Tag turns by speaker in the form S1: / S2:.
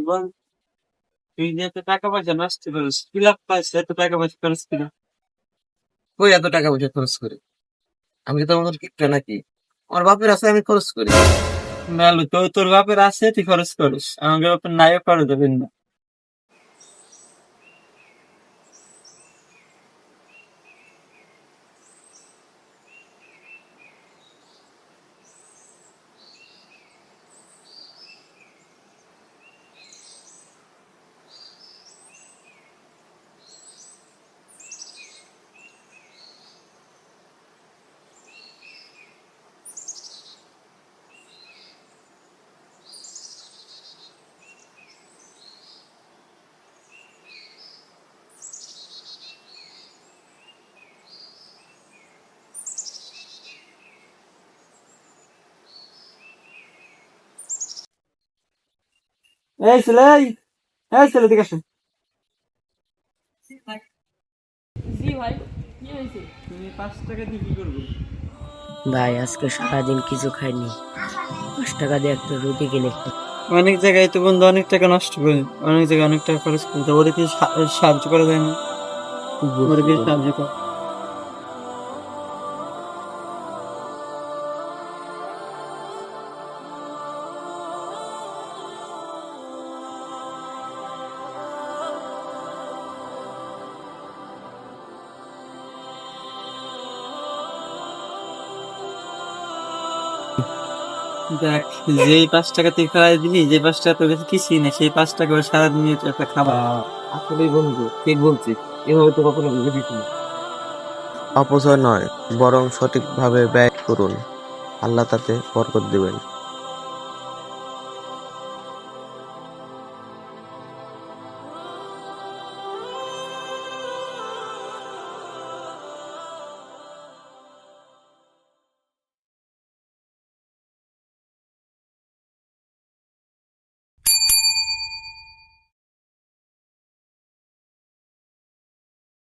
S1: বল, তুই যে এত টাকা পয়সা নষ্ট করিস, কি লাভ পাইছিস এত টাকা পয়সা খরচ করে?
S2: কই এত টাকা পয়সা খরচ করি? আমি কি তোমাদের কিপটা নাকি? আমার বাপের আছে, আমি খরচ করি।
S1: ভালো তো, তোর বাপের আছে তুই খরচ করিস, আমাদের বাপের নাইও করে দেবেন না। এই ছেলে, এই ছেলে দিকে আসো।
S3: জি ভাই, কি হয়েছে?
S1: তুমি 5 টাকা দিয়ে কি করবো?
S3: ভাই আজকে সারাদিন কিছু খাইনি, 5 টাকা দিয়ে একটা রুটি কিনে খাই।
S1: অনেক জায়গায় তো বন্ধু অনেক টাকা নষ্ট করে, অনেক জায়গায় অনেক টাকা খরচ করে, তো ওরা কি সাহায্য করা যায় না? ওরা কি সাহায্য কর। দেখ, যেই 5 টাকা তুই ফেলাই দিলি, যে 5 টাকা তোর কাছে কিছুই না, সেই 5 টাকা ওর সারাদিন একটা খাবার।
S2: আসলে বন্ধু ঠিক বলছিস, এভাবে তো কখনো ভেবে দেখিনি। অপচয় নয়, বরং সঠিকভাবে ব্যয় করুন, আল্লাহ তাতে বরকত দিবেন।